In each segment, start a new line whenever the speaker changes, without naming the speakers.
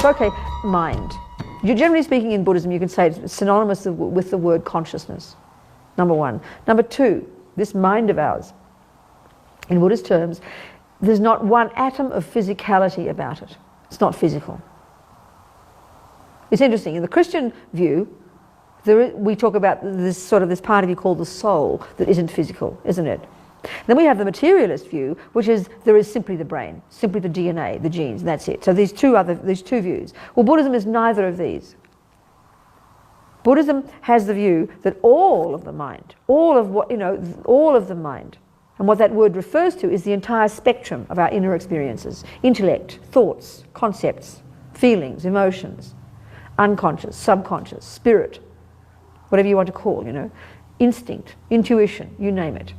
So, okay, mind. Generally speaking, in Buddhism, you can say it's synonymous with the word consciousness, number one. Number two, this mind of ours, in Buddhist terms, there's not one atom of physicality about it. It's not physical. It's interesting. In the Christian view, we talk about this part of you called the soul that isn't physical, isn't it? Then we have the materialist view, which is there is simply the brain, simply the DNA, the genes, and that's it. So these two views. Well, Buddhism is neither of these. Buddhism has the view that all of the mind, all of the mind, and what that word refers to is the entire spectrum of our inner experiences: intellect, thoughts, concepts, feelings, emotions, unconscious, subconscious, spirit, whatever you want to call, instinct, intuition, you name it.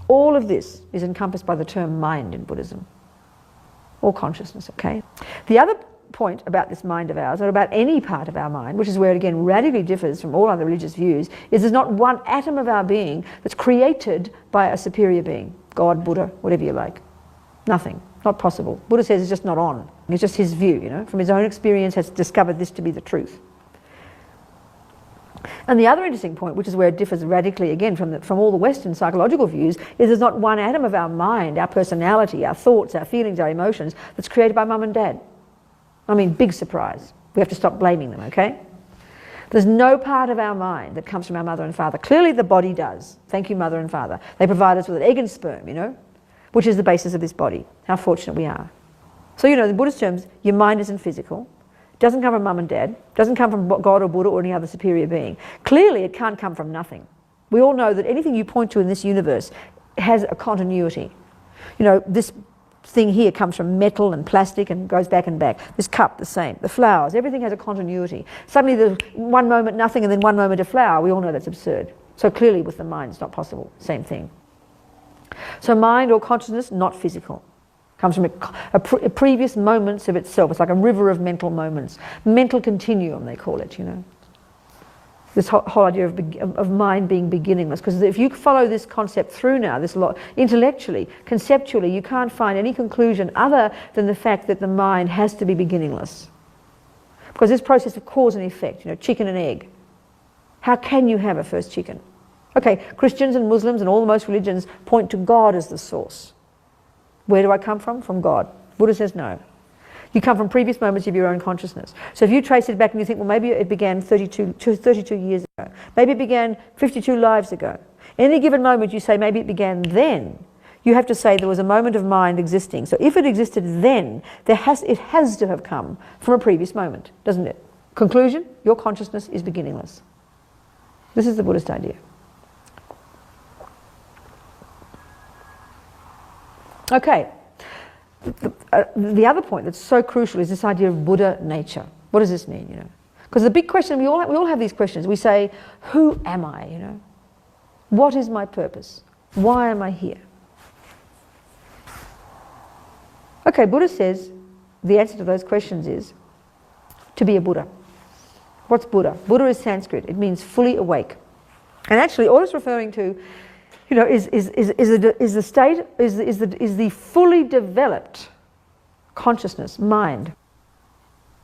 All of this is encompassed by the term mind in Buddhism, or consciousness, okay? The other point about this mind of ours, or about any part of our mind, which is where it again radically differs from all other religious views, is there's not one atom of our being that's created by a superior being, God, Buddha, whatever you like. Nothing, not possible. Buddha says it's just not on. It's just his view, from his own experience has discovered this to be the truth. And the other interesting point, which is where it differs radically again from all the Western psychological views, is there's not one atom of our mind, our personality, our thoughts, our feelings, our emotions that's created by mum and dad. I mean, big surprise. We have to stop blaming them, okay? There's no part of our mind that comes from our mother and father. Clearly the body does. Thank you, mother and father. They provide us with an egg and sperm, which is the basis of this body. How fortunate we are. So, in Buddhist terms, your mind isn't physical. Doesn't come from mum and dad, doesn't come from God or Buddha or any other superior being. Clearly it can't come from nothing. We all know that anything you point to in this universe has a continuity. This thing here comes from metal and plastic and goes back and back. This cup, the same. The flowers, everything has a continuity. Suddenly there's one moment nothing and then one moment a flower. We all know that's absurd. So clearly with the mind it's not possible. Same thing. So mind or consciousness, not physical. Comes from previous moments of itself. It's like a river of mental moments. Mental continuum, they call it, This whole idea of mind being beginningless. Because if you follow this concept through now, intellectually, conceptually, you can't find any conclusion other than the fact that the mind has to be beginningless. Because this process of cause and effect, chicken and egg. How can you have a first chicken? Okay, Christians and Muslims and all the most religions point to God as the source. Where do I come from? From God. Buddha says no. You come from previous moments of your own consciousness. So if you trace it back and you think, well, maybe it began 32 years ago. Maybe it began 52 lives ago. In any given moment you say maybe it began then. You have to say there was a moment of mind existing. So if it existed then, it has to have come from a previous moment, doesn't it? Conclusion, your consciousness is beginningless. This is the Buddhist idea. Okay, the other point that's so crucial is this idea of Buddha nature. What does this mean, Because the big question, we all have these questions. We say, who am I, What is my purpose? Why am I here? Okay, Buddha says the answer to those questions is to be a Buddha. What's Buddha? Buddha is Sanskrit. It means fully awake. And actually all it's referring to is the fully developed consciousness, mind,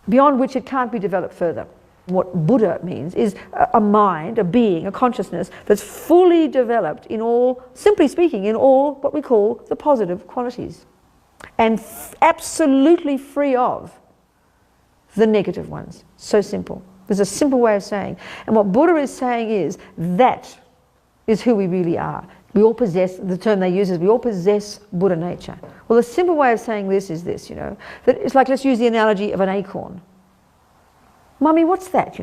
beyond which it can't be developed further. What Buddha means is a mind, a being, a consciousness that's fully developed in all, simply speaking, in all what we call the positive qualities, and absolutely free of the negative ones. So simple. There's a simple way of saying. And what Buddha is saying is that is who we really are. We all possess, the term they use is we all possess Buddha nature. Well, the simple way of saying this is this, that it's like, let's use the analogy of an acorn. Mummy, what's that,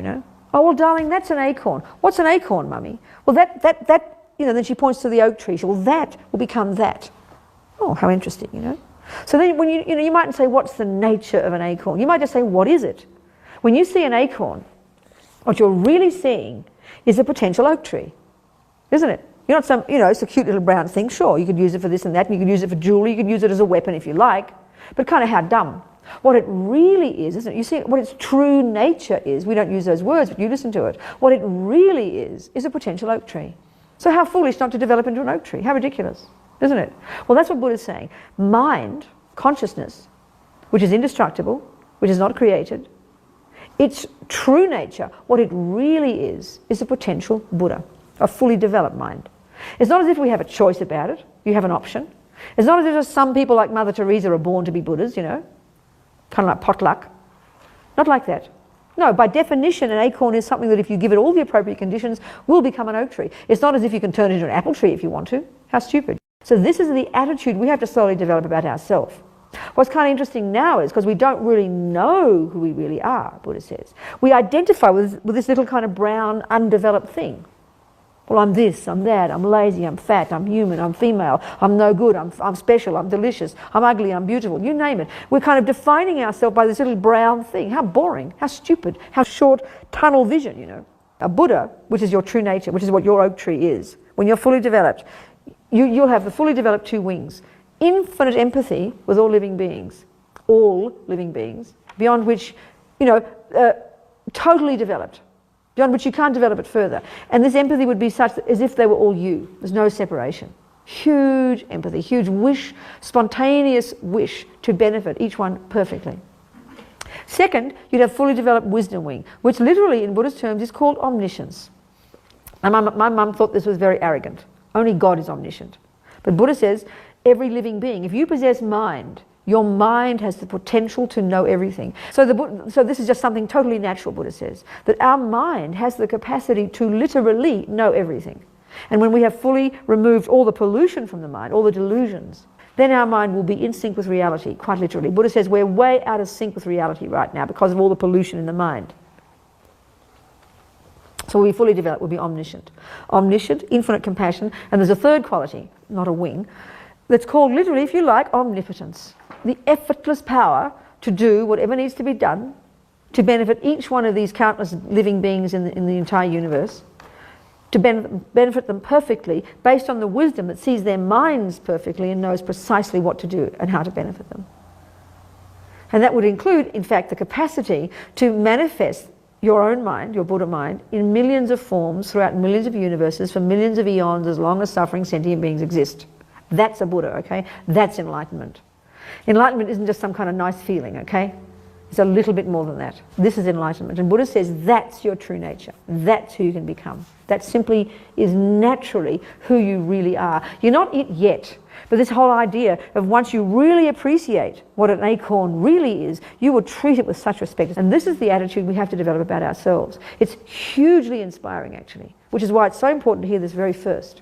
Oh, well, darling, that's an acorn. What's an acorn, Mummy? Well, then she points to the oak tree. Well, that will become that. Oh, how interesting, So then when you mightn't say, what's the nature of an acorn? You might just say, what is it? When you see an acorn, what you're really seeing is a potential oak tree, isn't it? You're not some, it's a cute little brown thing. Sure, you could use it for this and that, and you could use it for jewelry, you could use it as a weapon if you like, but kind of how dumb. What it really is, isn't it? You see, what its true nature is, we don't use those words, but you listen to it. What it really is a potential oak tree. So how foolish not to develop into an oak tree. How ridiculous, isn't it? Well, that's what Buddha's saying. Mind, consciousness, which is indestructible, which is not created, Its true nature, what it really is a potential Buddha, a fully developed mind. It's not as if we have a choice about it. You have an option. It's not as if some people like Mother Teresa are born to be Buddhas, you know, kind of like potluck. Not like that. No, by definition, an acorn is something that if you give it all the appropriate conditions, will become an oak tree. It's not as if you can turn it into an apple tree if you want to. How stupid. So this is the attitude we have to slowly develop about ourselves. What's kind of interesting now is because we don't really know who we really are, Buddha says. We identify with this little kind of brown, undeveloped thing. Well, I'm this, I'm that, I'm lazy, I'm fat, I'm human, I'm female, I'm no good, I'm special, I'm delicious, I'm ugly, I'm beautiful, you name it. We're kind of defining ourselves by this little brown thing. How boring, how stupid, how short tunnel vision, you know. A Buddha, which is your true nature, which is what your oak tree is, when you're fully developed, you'll have the fully developed two wings. Infinite empathy with all living beings, beyond which, you know, totally developed. Beyond which you can't develop it further. And this empathy would be such that as if they were all you. There's no separation. Huge empathy, huge wish, spontaneous wish to benefit each one perfectly. Second, you'd have fully developed wisdom wing, which literally in Buddhist terms is called omniscience. My mum thought this was very arrogant. Only God is omniscient. But Buddha says every living being, if you possess mind, your mind has the potential to know everything. So this is just something totally natural, Buddha says, that our mind has the capacity to literally know everything. And when we have fully removed all the pollution from the mind, all the delusions, then our mind will be in sync with reality, quite literally. Buddha says we're way out of sync with reality right now because of all the pollution in the mind. So we'll be fully developed, we'll be omniscient. Omniscient, infinite compassion, and there's a third quality, not a wing, that's called literally, if you like, omnipotence. The effortless power to do whatever needs to be done to benefit each one of these countless living beings in the entire universe, to benefit them perfectly based on the wisdom that sees their minds perfectly and knows precisely what to do and how to benefit them. And that would include, in fact, the capacity to manifest your own mind, your Buddha mind, in millions of forms throughout millions of universes for millions of eons as long as suffering sentient beings exist. That's a Buddha, okay? That's enlightenment. Enlightenment isn't just some kind of nice feeling, okay? It's a little bit more than that. This is enlightenment. And Buddha says that's your true nature. That's who you can become. That simply is naturally who you really are. You're not it yet. But this whole idea of once you really appreciate what an acorn really is, you will treat it with such respect. And this is the attitude we have to develop about ourselves. It's hugely inspiring, actually, which is why it's so important to hear this very first.